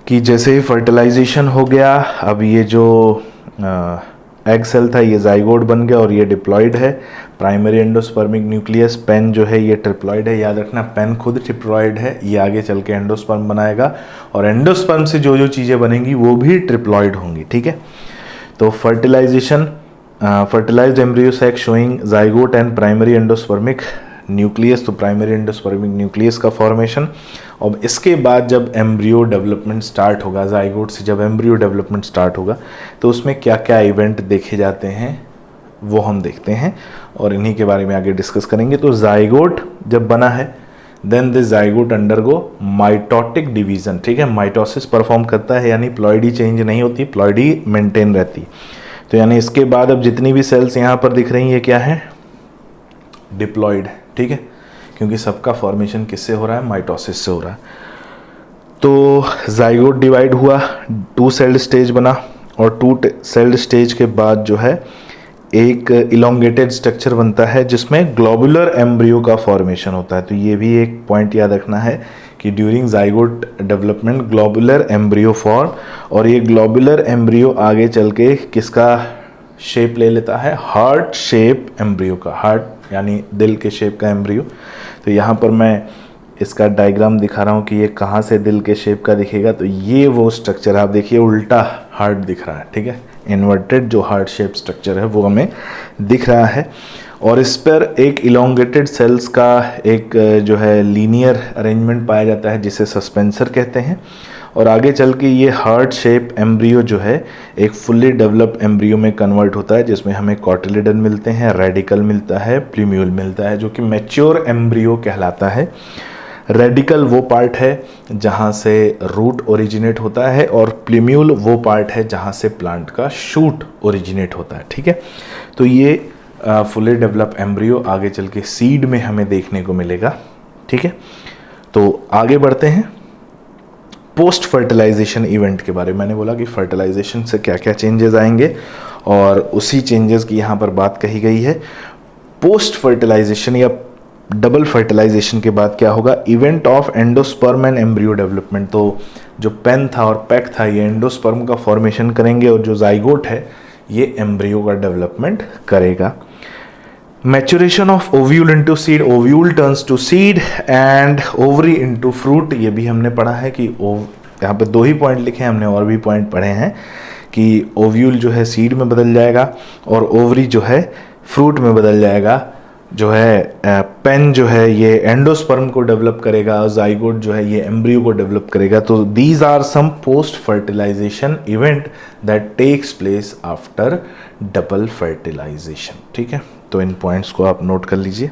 Speaker 1: कि जैसे ही फर्टिलाइजेशन हो गया, अब ये जो एग सेल था ये जाइगोट बन गया और ये डिप्लॉयड है। प्राइमरी एंडोस्पर्मिक न्यूक्लियस, पेन जो है ये ट्रिप्लॉयड है, याद रखना पेन खुद ट्रिप्लॉयड है, ये आगे चल के एंडोस्पर्म बनाएगा और एंडोस्पर्म से जो जो चीज़ें बनेंगी वो भी ट्रिप्लॉयड होंगी, ठीक है। तो fertilization, fertilized embryo sac showing zygote and primary endospermic nucleus, तो प्राइमरी एंडोस्पर्मिक न्यूक्लियस का फॉर्मेशन। अब इसके बाद जब एम्ब्रियो डेवलपमेंट स्टार्ट होगा, जाइगोट से जब एम्ब्रियो डेवलपमेंट स्टार्ट होगा, तो उसमें क्या क्या इवेंट देखे जाते हैं वो हम देखते हैं और इन्हीं के बारे में आगे डिस्कस करेंगे। तो जाइगोट जब बना है, then this zygote undergo mitotic division, ठीक है, माइटोसिस परफॉर्म करता है, यानी प्लॉइडी चेंज नहीं होती, प्लॉइडी मेंटेन रहती। तो यानी इसके बाद अब जितनी भी सेल्स यहाँ पर दिख रही हैं ये क्या है, डिप्लॉयड, ठीक है, क्योंकि सबका फॉर्मेशन किससे हो रहा है, माइटोसिस से हो रहा है। तो जाइगोट डिवाइड हुआ, 2 सेल्ड स्टेज बना और 2 सेल्ड स्टेज के बाद जो है एक इलोंगेटेड स्ट्रक्चर बनता है जिसमें ग्लोबुलर एम्ब्रियो का फॉर्मेशन होता है। तो ये भी एक पॉइंट याद रखना है कि during zygote development globular embryo form, और ये ग्लोबुलर एम्ब्रियो आगे चल के किसका शेप ले लेता है, हार्ट शेप एम्ब्रियो का, हार्ट यानी दिल के शेप का एम्ब्रियो। तो यहाँ पर मैं इसका डायग्राम दिखा रहा हूँ कि ये कहाँ से दिल के शेप का दिखेगा। तो ये वो स्ट्रक्चर आप देखिए, उल्टा हार्ट दिख रहा है, ठीक है, इन्वर्टेड जो हार्ट शेप स्ट्रक्चर है वो हमें दिख रहा है। और इस पर एक इलोंगेटेड सेल्स का एक जो है लीनियर अरेंजमेंट पाया जाता है जिसे सस्पेंसर कहते हैं। और आगे चल के ये हार्ट शेप एम्ब्रियो जो है एक फुल्ली डेवलप्ड एम्ब्रियो में कन्वर्ट होता है, जिसमें हमें कॉटिलिडन मिलते हैं, रेडिकल मिलता है, प्लूम्यूल मिलता है, जो कि मैच्योर एम्ब्रियो कहलाता है। रेडिकल वो पार्ट है जहाँ से रूट ओरिजिनेट होता है और प्लूम्यूल वो पार्ट है जहाँ से प्लांट का शूट ओरिजिनेट होता है, ठीक है। तो ये फुली डेवलप एम्ब्रियो आगे चल के सीड में हमें देखने को मिलेगा, ठीक है। तो आगे बढ़ते हैं पोस्ट फर्टिलाइजेशन इवेंट के बारे में। मैंने बोला कि फर्टिलाइजेशन से क्या क्या चेंजेस आएंगे और उसी चेंजेस की यहाँ पर बात कही गई है। पोस्ट फर्टिलाइजेशन या डबल फर्टिलाइजेशन के बाद क्या होगा, event of endosperm and embryo development. तो जो पेन था और पैक था ये एंडोस्पर्म का फॉर्मेशन करेंगे और जो जाइगोट है ये एम्ब्रियो का डेवलपमेंट करेगा। Maturation of ovule into seed, ovule turns to seed and ovary into fruit. ये भी हमने पढ़ा है कि यहाँ पे 2 ही पॉइंट लिखे हैं, हमने और भी पॉइंट पढ़े हैं कि ओव्यूल जो है सीड में बदल जाएगा और ओवरी जो है फ्रूट में बदल जाएगा। जो है पेन जो है ये एंडोस्पर्म को डेवलप करेगा और जाइगोट जो है ये एम्ब्रियो को डेवलप करेगा। तो these are some post fertilization event that takes place after double fertilization. ठीक है, तो इन पॉइंट्स को आप नोट कर लीजिए।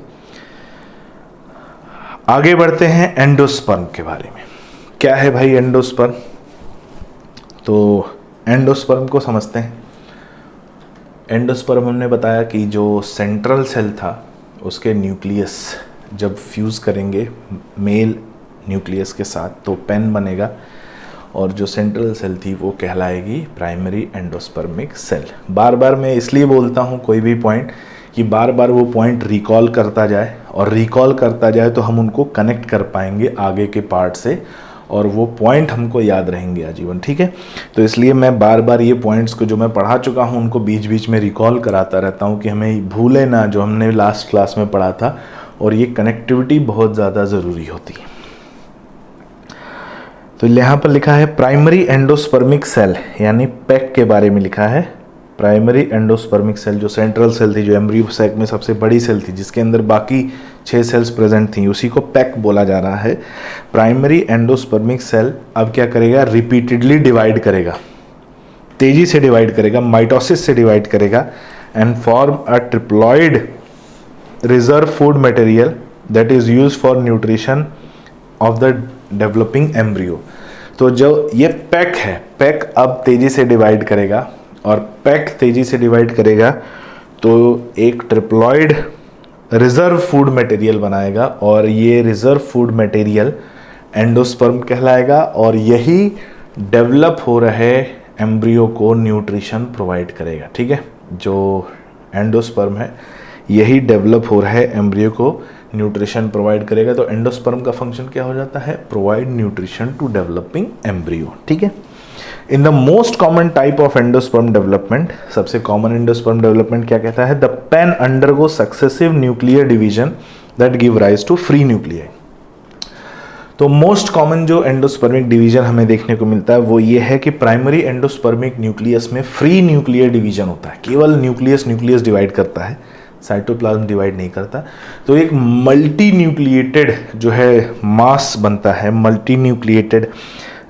Speaker 1: आगे बढ़ते हैं एंडोस्पर्म के बारे में। क्या है भाई एंडोस्पर्म? तो एंडोस्पर्म को समझते हैं। एंडोस्पर्म हमने बताया कि जो सेंट्रल सेल था उसके न्यूक्लियस जब फ्यूज़ करेंगे मेल न्यूक्लियस के साथ तो पेन बनेगा और जो सेंट्रल सेल थी वो कहलाएगी प्राइमरी एंडोस्पर्मिक सेल। बार बार मैं इसलिए बोलता हूँ कोई भी पॉइंट कि बार बार वो पॉइंट रिकॉल करता जाए और रिकॉल करता जाए तो हम उनको कनेक्ट कर पाएंगे आगे के पार्ट से और वो पॉइंट हमको याद रहेंगे आजीवन। ठीक है, तो इसलिए मैं बार बार ये पॉइंट्स को जो मैं पढ़ा चुका हूँ उनको बीच बीच में रिकॉल कराता रहता हूँ कि हमें भूले ना जो हमने लास्ट क्लास में पढ़ा था, और ये कनेक्टिविटी बहुत ज़्यादा ज़रूरी होती है। तो यहाँ पर लिखा है प्राइमरी एंडोस्पर्मिक सेल यानी पैक के बारे में लिखा है। प्राइमरी एंडोस्पर्मिक सेल जो सेंट्रल सेल थी, जो एम्ब्रियो सैक में सबसे बड़ी सेल थी जिसके अंदर बाकी 6 सेल्स प्रेजेंट थी, उसी को पैक बोला जा रहा है। प्राइमरी एंडोस्पर्मिक सेल अब क्या करेगा, रिपीटेडली डिवाइड करेगा, तेजी से डिवाइड करेगा, माइटोसिस से डिवाइड करेगा and form a triploid reserve food material that is used for nutrition of the developing embryo. तो जो ये पैक है, पैक अब तेजी से डिवाइड करेगा और पैक तेजी से डिवाइड करेगा तो एक ट्रिप्लॉइड रिजर्व फूड मटेरियल बनाएगा और ये रिजर्व फूड मटेरियल एंडोस्पर्म कहलाएगा और यही डेवलप हो रहे एम्ब्रियो को न्यूट्रिशन प्रोवाइड करेगा। ठीक है, जो एंडोस्पर्म है यही डेवलप हो रहे एम्ब्रियो को न्यूट्रिशन प्रोवाइड करेगा। तो एंडोस्पर्म का फंक्शन क्या हो जाता है, provide nutrition to developing embryo. ठीक है, in the most common type of endosperm development, सबसे कॉमन एंडोस्पर्म डेवलपमेंट क्या कहता है, the PEN undergo successive nuclear division that give rise to free nuclei. तो मोस्ट कॉमन जो एंडोस्पर्मिक डिवीजन हमें देखने को मिलता है वो ये है कि प्राइमरी एंडोस्पर्मिक न्यूक्लियस में फ्री न्यूक्लियर डिवीजन होता है, केवल न्यूक्लियस डिवाइड करता है, साइटोप्लाज्म डिवाइड नहीं करता। तो एक मल्टी न्यूक्लिएटेड जो है मास बनता है, मल्टी न्यूक्लिएटेड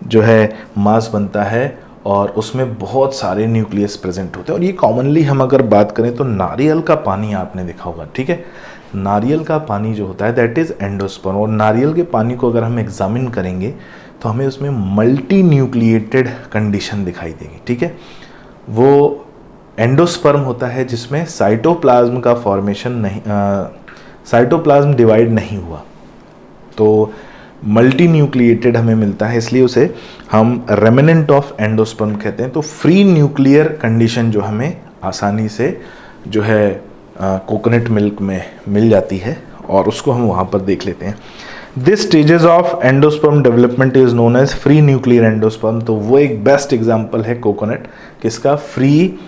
Speaker 1: जो है मास बनता है और उसमें बहुत सारे न्यूक्लियस प्रेजेंट होते हैं। और ये कॉमनली हम अगर बात करें तो नारियल का पानी आपने देखा होगा। ठीक है, नारियल का पानी जो होता है दैट इज़ एंडोस्पर्म, और नारियल के पानी को अगर हम एग्जामिन करेंगे तो हमें उसमें मल्टी न्यूक्लिएटेड कंडीशन दिखाई देगी। ठीक है, वो एंडोस्पर्म होता है जिसमें साइटोप्लाज्म का फॉर्मेशन नहीं, साइटोप्लाज्म डिवाइड नहीं हुआ, तो मल्टी न्यूक्लिएटेड हमें मिलता है, इसलिए उसे हम रेमिनेंट ऑफ एंडोस्पर्म कहते हैं। तो फ्री न्यूक्लियर कंडीशन जो हमें आसानी से जो है कोकोनट मिल्क में मिल जाती है और उसको हम वहाँ पर देख लेते हैं। This stages of endosperm development is known as free nuclear endosperm. तो वो एक बेस्ट एग्जाम्पल है कोकोनट, किसका, फ्री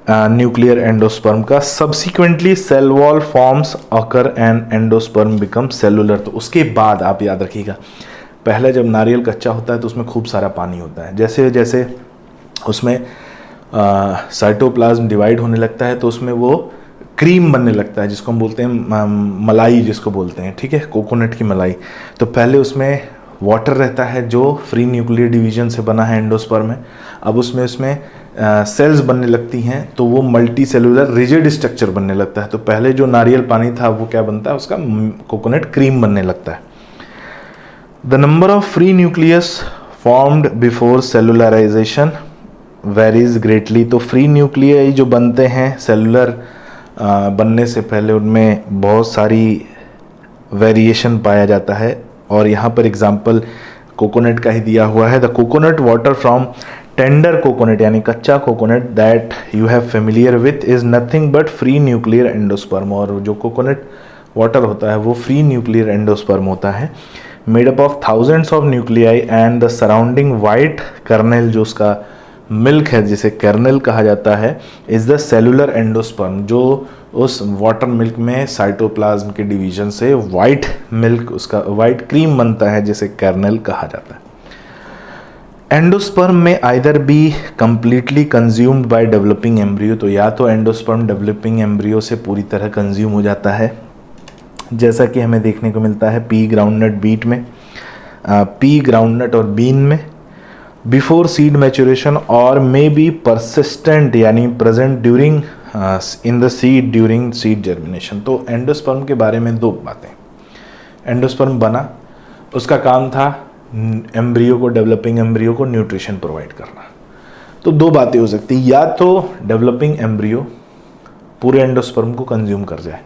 Speaker 1: न्यूक्लियर एंडोस्पर्म का। Subsequently cell wall forms occur and endosperm become cellular. तो उसके बाद आप याद रखिएगा, पहले जब नारियल कच्चा होता है तो उसमें खूब सारा पानी होता है, जैसे जैसे उसमें साइटोप्लाज्म डिवाइड होने लगता है तो उसमें वो क्रीम बनने लगता है जिसको हम बोलते हैं मलाई जिसको बोलते हैं। ठीक है, कोकोनट की मलाई। तो पहले उसमें वाटर रहता है जो फ्री न्यूक्लियर डिवीजन से बना है, एंडोस्पर्म में। अब उसमें सेल्स बनने लगती हैं तो वो मल्टी सेलुलर रिजिड स्ट्रक्चर बनने लगता है। तो पहले जो नारियल पानी था वो क्या बनता है, उसका कोकोनट क्रीम बनने लगता है। The number of free nucleus formed before cellularization varies greatly. तो फ्री न्यूक्लियाई जो बनते हैं सेलुलर बनने से पहले उनमें बहुत सारी वेरिएशन पाया जाता है। और यहाँ पर एग्जाम्पल कोकोनट का ही दिया हुआ है। The coconut water from tender coconut यानी कच्चा coconut that you have familiar with is nothing but free nuclear endosperm. और जो कोकोनट वाटर होता है वो फ्री न्यूक्लियर एंडोस्पर्म होता है, made up of thousands of nuclei and the surrounding white kernel, जो उसका मिल्क है जिसे कर्नेल कहा जाता है, इज द सेलुलर एंडोस्पर्म, जो उस वाटर मिल्क में साइटोप्लाज्म के डिवीजन से वाइट मिल्क, उसका वाइट क्रीम बनता है जिसे कर्नेल कहा जाता है। एंडोस्पर्म में either be completely consumed by developing embryo, तो या तो एंडोस्पर्म डेवलपिंग एम्ब्रियो से पूरी तरह कंज्यूम हो जाता है, जैसा कि हमें देखने को मिलता है पी ग्राउंडनट बीट में, पी ग्राउंडनट और बीन में, बिफोर सीड मैच्योरेशन और मे बी परसिस्टेंट यानी present during in the seed during seed germination. तो एंडोस्पर्म के बारे में दो बातें। एंडोस्पर्म बना, उसका काम था एम्ब्रियो को, डेवलपिंग एम्ब्रियो को न्यूट्रिशन प्रोवाइड करना। तो दो बातें हो सकती हैं, या तो डेवलपिंग एम्ब्रियो पूरे एंडोस्पर्म को कंज्यूम कर जाए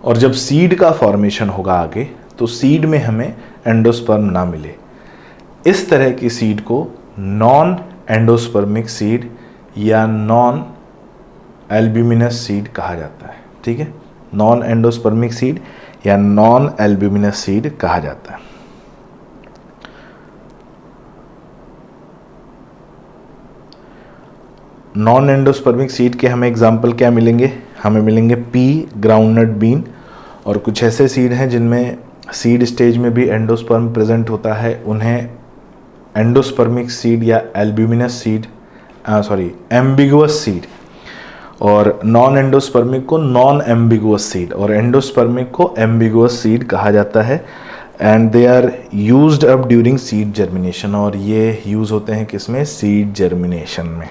Speaker 1: और जब सीड का फॉर्मेशन होगा आगे तो सीड में हमें एंडोस्पर्म ना मिले। इस तरह की सीड को नॉन एंडोस्पर्मिक सीड या नॉन एल्ब्यूमिनस सीड कहा जाता है। ठीक है, नॉन एंडोस्पर्मिक सीड या नॉन एल्ब्यूमिनस सीड कहा जाता है। नॉन एंडोस्पर्मिक सीड के हमें एग्जाम्पल क्या मिलेंगे? हमें मिलेंगे पी ग्राउंडनट बीन, और कुछ ऐसे सीड हैं जिनमें सीड स्टेज में भी एंडोस्पर्म प्रेजेंट होता है, उन्हें एंडोस्पर्मिक सीड या एल्ब्यूमिनस सीड एम्बिगुअस सीड, और नॉन एंडोस्पर्मिक को नॉन एम्बिगुअस सीड और एंडोस्पर्मिक को एम्बिगुअस सीड कहा जाता है। And they are used up during seed germination, और ये यूज होते हैं किसमें? सीड जर्मिनेशन में।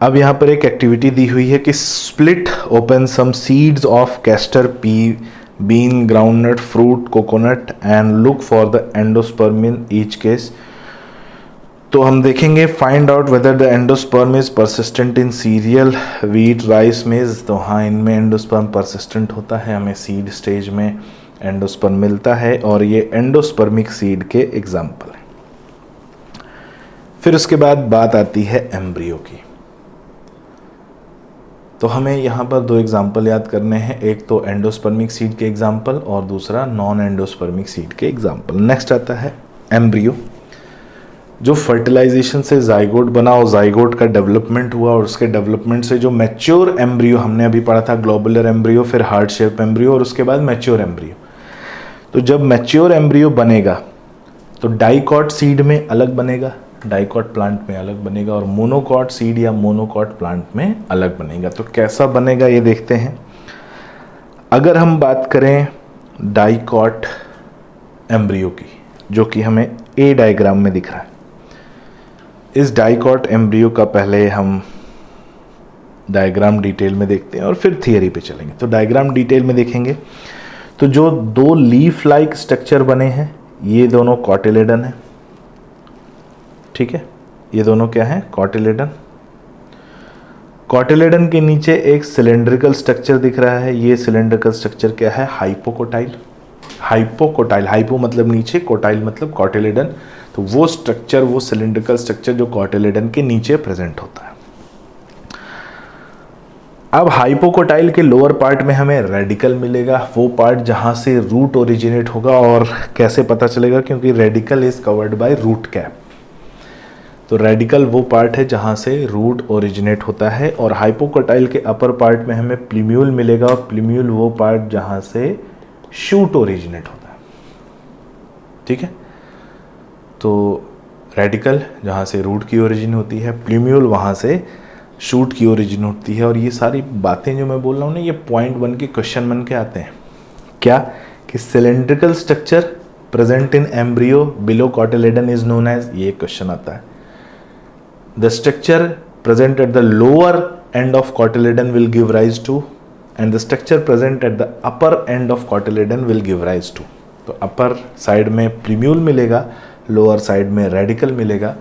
Speaker 1: अब यहाँ पर एक एक्टिविटी दी हुई है कि split open some seeds of castor, pea, bean, groundnut, fruit, coconut and look for the endosperm in each case. तो हम देखेंगे find out whether the endosperm is persistent in cereal, wheat, rice, maize. तो हाँ, इनमें एंडोस्पर्म परसिस्टेंट होता है, हमें सीड स्टेज में एंडोस्पर्म मिलता है, और ये एंडोस्पर्मिक सीड के एग्जाम्पल हैं। फिर उसके बाद बात आती है एम्ब्रियो की। तो हमें यहाँ पर दो एग्जाम्पल याद करने हैं, एक तो एंडोस्पर्मिक सीड के एग्जाम्पल और दूसरा नॉन एंडोस्पर्मिक सीड के एग्जाम्पल। नेक्स्ट आता है एम्ब्रियो, जो फर्टिलाइजेशन से जाइगोट बना और जाइगोट का डेवलपमेंट हुआ, और उसके डेवलपमेंट से जो मैच्योर एम्ब्रियो हमने अभी पढ़ा था, ग्लोबुलर एम्ब्रियो, फिर हार्ट शेप एम्ब्रियो, और उसके बाद मैच्योर एम्ब्रियो। तो जब मैच्योर एम्ब्रियो बनेगा तो डाइकॉट सीड में अलग बनेगा, डाइकॉट प्लांट में अलग बनेगा, और मोनोकॉट सीड या मोनोकॉट प्लांट में अलग बनेगा। तो कैसा बनेगा ये देखते हैं। अगर हम बात करें डाइकॉट एम्ब्रियो की, जो कि हमें ए डायग्राम में दिख रहा है, इस डाइकॉट एम्ब्रियो का पहले हम डायग्राम डिटेल में देखते हैं और फिर थियरी पे चलेंगे। तो डायग्राम डिटेल में देखेंगे तो जो दो लीफ लाइक स्ट्रक्चर बने हैं, ये दोनों कॉटिलेडन है। ठीक है, ये दोनों क्या है? कॉटिलेडन। कॉटिलेडन के नीचे एक सिलेंड्रिकल स्ट्रक्चर दिख रहा है, ये सिलेंड्रिकल स्ट्रक्चर क्या है? हाइपोकोटाइल। हाइपोकोटाइल, हाइपो मतलब नीचे, कोटाइल मतलब कॉटिलेडन। तो वो स्ट्रक्चर, वो सिलेंड्रिकल स्ट्रक्चर जो कॉटिलेडन के नीचे प्रेजेंट होता है। अब हाइपोकोटाइल के लोअर पार्ट में हमें रेडिकल मिलेगा, वो पार्ट जहां से रूट ओरिजिनेट होगा। और कैसे पता चलेगा? क्योंकि radicle is covered by root cap. तो रेडिकल वो पार्ट है जहां से रूट ओरिजिनेट होता है, और हाइपोकोटाइल के अपर पार्ट में हमें प्लीम्यूल मिलेगा, और प्लीम्यूल वो पार्ट जहां से शूट ओरिजिनेट होता है। ठीक है, तो रेडिकल जहाँ से रूट की ओरिजिन होती है, प्लीम्यूल वहाँ से शूट की ओरिजिन होती है। और ये सारी बातें जो मैं बोल रहा हूँ ना, ये पॉइंट बन के क्वेश्चन बन के आते हैं। क्या? कि cylindrical structure present in embryo below cotyledon is known as, ये क्वेश्चन आता है। The structure present at the lower end of cotyledon will give rise to, and the structure present at the upper end of cotyledon will give rise to. तो अपर साइड में प्लीम्यूल मिलेगा, लोअर साइड में रेडिकल मिलेगा।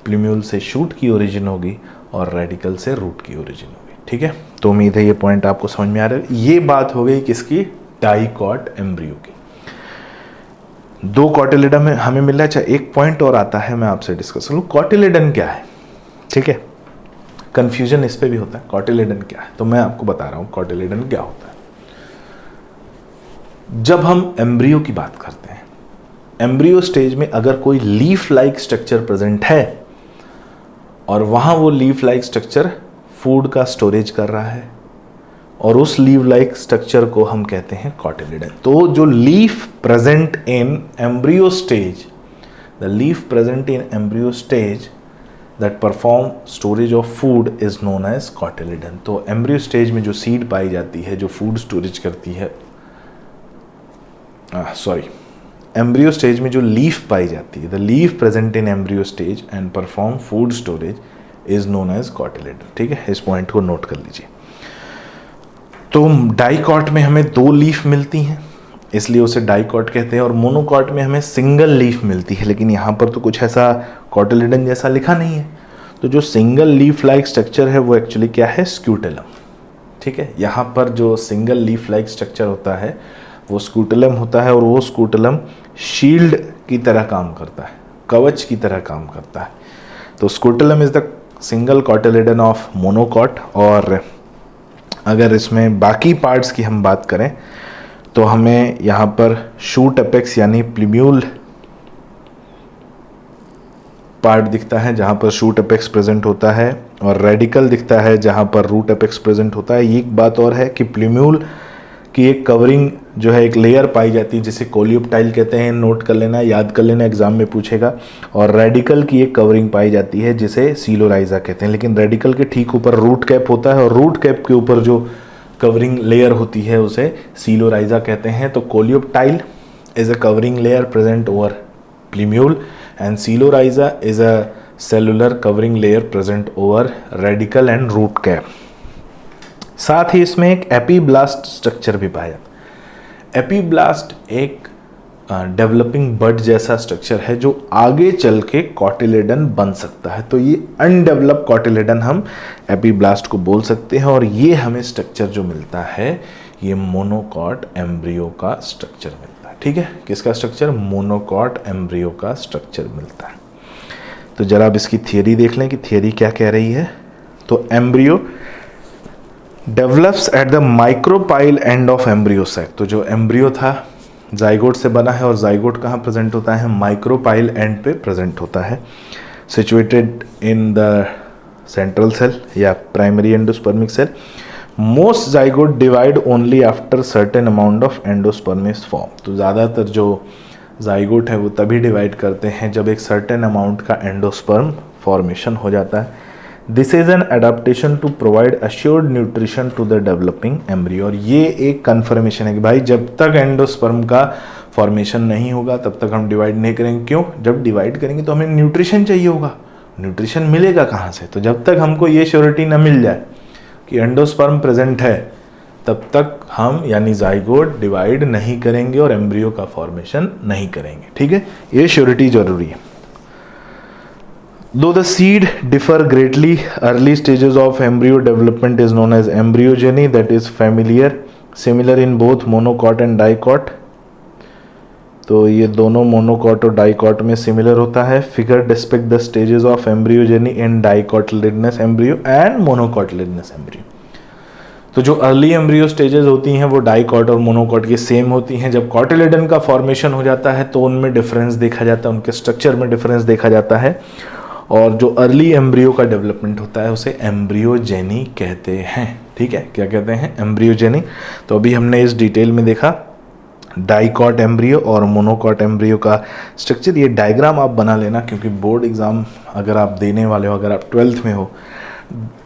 Speaker 1: प्लीम्यूल से शूट की ओरिजिन होगी और रेडिकल से रूट की ओरिजिन होगी। ठीक है, तो उम्मीद है ये पॉइंट आपको समझ में आ रहा है। ये बात हो गई किसकी? डाइकॉट एम्ब्रियो की। 2 कॉटिलिडन में हमें मिल रहा है। अच्छा, एक पॉइंट और आता है, मैं आपसे डिस्कस करूँ, कॉटिलिडन क्या है, ठीक है, कंफ्यूजन इस पे भी होता है, कॉटिलिडन क्या है, तो मैं आपको बता रहा हूं कॉटिलिडन क्या होता है। जब हम एम्ब्रियो की बात करते हैं, एम्ब्रियो स्टेज में अगर कोई लीफ लाइक स्ट्रक्चर प्रेजेंट है और वहां वो लीफ लाइक स्ट्रक्चर फूड का स्टोरेज कर रहा है और उस लीफ लाइक स्ट्रक्चर को हम कहते हैं कॉटिलिडन। तो जो leaf present in embryo stage, the leaf present in embryo stage that perform storage of food is known as cotyledon। तो एम्ब्रियो स्टेज में जो सीड पाई जाती है, जो फूड स्टोरेज करती है, एम्ब्रियो स्टेज में जो लीफ पाई जाती है, the leaf present in embryo stage and perform food storage is known as cotyledon. ठीक है, इस पॉइंट को नोट कर लीजिए। तो डाइकॉट में हमें 2 लीफ मिलती हैं, इसलिए उसे डाइकॉट कहते हैं, और मोनोकॉट में हमें सिंगल लीफ मिलती है, लेकिन यहाँ पर तो कुछ ऐसा कॉटिलिडन जैसा लिखा नहीं है। तो जो सिंगल लीफ लाइक स्ट्रक्चर है वो एक्चुअली क्या है, स्क्यूटेलम। ठीक है, यहाँ पर जो सिंगल लीफ लाइक स्ट्रक्चर होता है वो स्क्यूटेलम होता है, और वो स्क्यूटेलम शील्ड की तरह काम करता है, कवच की तरह काम करता है। तो scutellum is the single cotyledon of monocot. और अगर इसमें बाकी पार्ट्स की हम बात करें तो हमें यहाँ पर शूट एपेक्स यानी प्लीम्यूल पार्ट दिखता है जहाँ पर शूट एपेक्स प्रेजेंट होता है, और रेडिकल दिखता है जहाँ पर रूट एपेक्स प्रेजेंट होता है। एक बात और है कि प्लीम्यूल की एक कवरिंग जो है, एक लेयर पाई जाती है जिसे कोलियोप्टाइल कहते हैं, नोट कर लेना, याद कर लेना, एग्जाम में पूछेगा। और रेडिकल की एक कवरिंग पाई जाती है जिसे सीलोराइजा कहते हैं, लेकिन रेडिकल के ठीक ऊपर रूट कैप होता है, और रूट कैप के ऊपर जो कवरिंग लेयर होती है उसे सीलोराइजा कहते हैं। तो coleoptile is a covering layer present over plumule and coleorhiza is a cellular covering layer present over radicle and root cap. साथ ही इसमें एक एपीब्लास्ट स्ट्रक्चर भी पाया जाता है। एपीब्लास्ट एक डेवलपिंग बड जैसा स्ट्रक्चर है जो आगे चल के कॉटिलिडन बन सकता है। तो ये अनडेवलप कॉटिलिडन हम एपीब्लास्ट को बोल सकते हैं, और ये हमें स्ट्रक्चर जो मिलता है ये मोनोकॉट एम्ब्रियो का स्ट्रक्चर मिलता है। ठीक है, किसका स्ट्रक्चर, मोनोकॉट एम्ब्रियो का स्ट्रक्चर मिलता है। तो जरा अब इसकी थियरी देख लें कि थियरी क्या कह रही है। तो embryo develops at the micropyle end of embryo sac. तो जो एम्ब्रियो था जाइगोट से बना है, और जाइगोट कहाँ प्रेजेंट होता है, माइक्रोपाइल एंड पे प्रेजेंट होता है, situated in the central cell या primary endospermic cell. Most zygote divide only after certain amount of endosperm is form. तो ज़्यादातर जो जाइगोट है वो तभी डिवाइड करते हैं जब एक सर्टेन अमाउंट का एंडोस्पर्म फॉर्मेशन हो जाता है। This is an adaptation to provide assured nutrition to the developing embryo. और ये एक कन्फर्मेशन है कि भाई जब तक एंडोस्पर्म का फॉर्मेशन नहीं होगा तब तक हम डिवाइड नहीं करेंगे। क्यों, जब डिवाइड करेंगे तो हमें न्यूट्रिशन चाहिए होगा, न्यूट्रिशन मिलेगा कहाँ से। तो जब तक हमको ये श्योरिटी न मिल जाए कि एंडोस्पर्म प्रेजेंट है तब तक हम यानी जाइगोट डिवाइड नहीं करेंगे और एम्ब्रियो का फॉर्मेशन नहीं करेंगे। ठीक है, ये श्योरिटी जरूरी है। Though the seed differ greatly, early stages of embryo development is known as embryogeny, that is similar in both monocot and dicot। तो ये दोनों मोनोकॉट और डाइकॉट में सिमिलर होता है। Figure depicts the stages of embryogeny in dicotyledonous embryo and monocotyledonous embryo. तो जो अर्ली एम्ब्रियो स्टेजेस होती हैं वो डाइकॉट और मोनोकॉट की सेम होती हैं। जब कॉटिलिडन का फॉर्मेशन हो जाता है तो उनमें डिफरेंस देखा जाता है, उनके स्ट्रक्चर में डिफरेंस देखा जाता है, और जो अर्ली एम्ब्रियो का डेवलपमेंट होता है उसे एम्ब्रियोजेनी कहते हैं। ठीक है, क्या कहते हैं, एम्ब्रियोजेनी। तो अभी हमने इस डिटेल में देखा डाइकॉट एम्ब्रियो और मोनोकॉट एम्ब्रियो का स्ट्रक्चर। ये डायग्राम आप बना लेना, क्योंकि बोर्ड एग्जाम अगर आप देने वाले हो, अगर आप 12th में हो,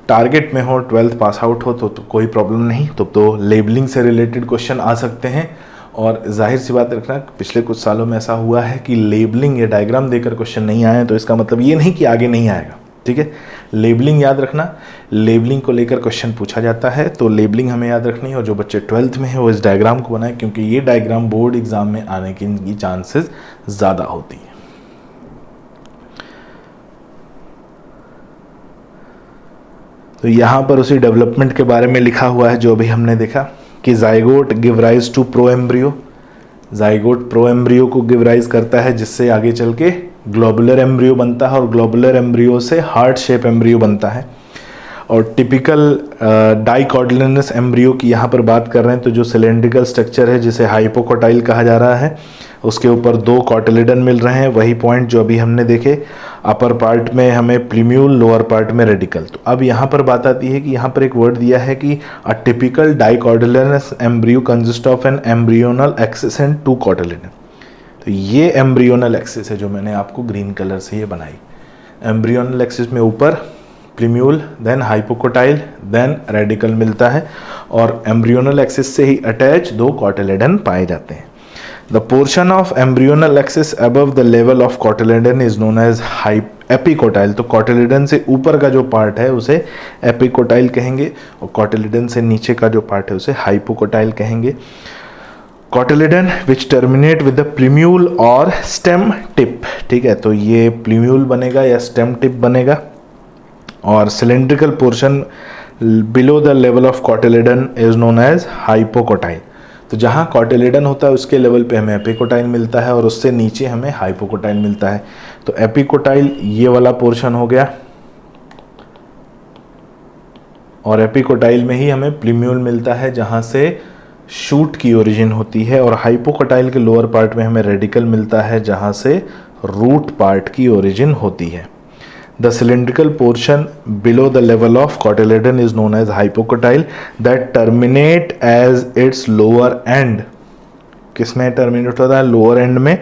Speaker 1: टारगेट में हो, 12th पास आउट हो तो कोई प्रॉब्लम नहीं, तो लेबलिंग से रिलेटेड क्वेश्चन आ सकते हैं। और जाहिर सी बात रखना, पिछले कुछ सालों में ऐसा हुआ है कि लेबलिंग या डायग्राम देकर क्वेश्चन नहीं आए, तो इसका मतलब ये नहीं कि आगे नहीं आएगा। ठीक है, लेबलिंग याद रखना, लेबलिंग को लेकर क्वेश्चन पूछा जाता है, तो लेबलिंग हमें याद रखनी है। और जो बच्चे 12th में है वो इस डायग्राम को बनाए, क्योंकि ये डायग्राम बोर्ड एग्जाम में आने की चांसेस ज़्यादा होती है। तो यहाँ पर उसी डेवलपमेंट के बारे में लिखा हुआ है जो अभी हमने देखा। कि zygote give rise to pro embryo, zygote pro embryo को गिव राइज करता है, जिससे आगे चल के ग्लोबुलर एम्ब्रियो बनता है और ग्लोबुलर एम्ब्रियो से हार्ट शेप एम्ब्रियो बनता है। और टिपिकल डाइकोटिलिडनस एम्ब्रियो की यहाँ पर बात कर रहे हैं तो जो सिलेंड्रिकल स्ट्रक्चर है जिसे हाइपोकोटाइल कहा जा रहा है, उसके ऊपर 2 कॉटिलिडन मिल रहे हैं, वही पॉइंट जो अभी हमने देखे। अपर पार्ट में हमें प्लीम्यूल, लोअर पार्ट में रेडिकल। तो अब यहाँ पर बात आती है कि यहाँ पर एक वर्ड दिया है कि a typical dicotyledonous embryo consist of an embryonal axis and 2 cotyledon. तो ये एम्ब्रियोनल एक्सिस है जो मैंने आपको ग्रीन कलर से ये बनाई। एम्ब्रियोनल एक्सिस में ऊपर plumule, then hypocotyl, then radicle मिलता है और एम्ब्रियोनल एक्सिस से ही अटैच 2 कॉटिलिडन पाए जाते हैं। The portion of embryonal axis above the level of cotyledon is known as epicotyl. तो कॉटिलिडन से ऊपर का जो पार्ट है उसे एपिकोटाइल कहेंगे और कॉटिलिडन से नीचे का जो पार्ट है उसे हाइपोकोटाइल कहेंगे। Cotyledon which terminate with the प्लीम्यूल और स्टेम टिप, ठीक है, तो ये प्लीम्यूल बनेगा या स्टेम टिप बनेगा। और cylindrical portion below the level of cotyledon is known as hypocotyl. तो जहाँ कॉटिलिडन होता है उसके लेवल पे हमें एपिकोटाइल मिलता है और उससे नीचे हमें हाइपोकोटाइल मिलता है। तो एपिकोटाइल ये वाला पोर्शन हो गया और एपिकोटाइल में ही हमें प्लीम्यूल मिलता है जहाँ से शूट की ओरिजिन होती है, और हाइपोकोटाइल के लोअर पार्ट में हमें रेडिकल मिलता है जहाँ से रूट पार्ट की ओरिजिन होती है। The cylindrical portion below the level of cotyledon is known as hypocotyle that terminate as its lower end। किसमें टर्मिनेट होता है? लोअर एंड में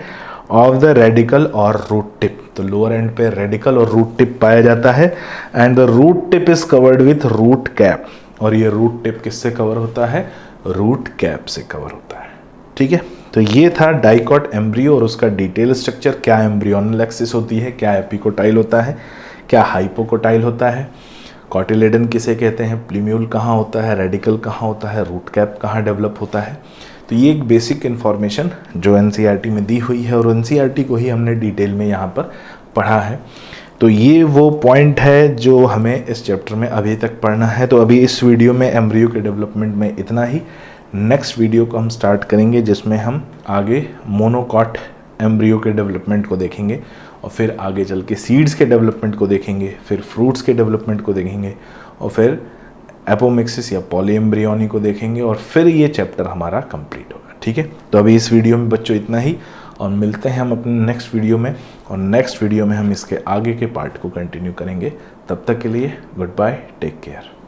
Speaker 1: ऑफ द रेडिकल और रूट टिप। तो लोअर एंड पे रेडिकल और रूट टिप पाया जाता है and the root tip is covered with root cap. और ये रूट टिप किससे कवर होता है? रूट कैप से कवर होता है। ठीक है, तो ये था डाइकॉट एम्ब्रियो और उसका डिटेल स्ट्रक्चर। क्या एम्ब्रियोनल एक्सिस होती है, क्या एपिकोटाइल होता है, क्या हाइपोकोटाइल होता है, कॉटिलिडन किसे कहते हैं, प्लीम्यूल कहाँ होता है, रेडिकल कहाँ होता है, रूट कैप कहाँ डेवलप होता है। तो ये एक बेसिक इन्फॉर्मेशन जो एनसीईआरटी में दी हुई है और एनसीईआरटी को ही हमने डिटेल में यहाँ पर पढ़ा है। तो ये वो पॉइंट है जो हमें इस चैप्टर में अभी तक पढ़ना है। तो अभी इस वीडियो में एम्ब्रियो के डेवलपमेंट में इतना ही। नेक्स्ट वीडियो को हम स्टार्ट करेंगे जिसमें हम आगे मोनोकॉट एम्ब्रियो के डेवलपमेंट को देखेंगे और फिर आगे चल के सीड्स के डेवलपमेंट को देखेंगे, फिर फ्रूट्स के डेवलपमेंट को देखेंगे और फिर एपोमिक्सिस या पॉलीएम्ब्रियोनी को देखेंगे और फिर ये चैप्टर हमारा कंप्लीट होगा। ठीक है, तो अभी इस वीडियो में बच्चों इतना ही और मिलते हैं हम अपने नेक्स्ट वीडियो में, और नेक्स्ट वीडियो में हम इसके आगे के पार्ट को कंटिन्यू करेंगे। तब तक के लिए गुड बाय, टेक केयर।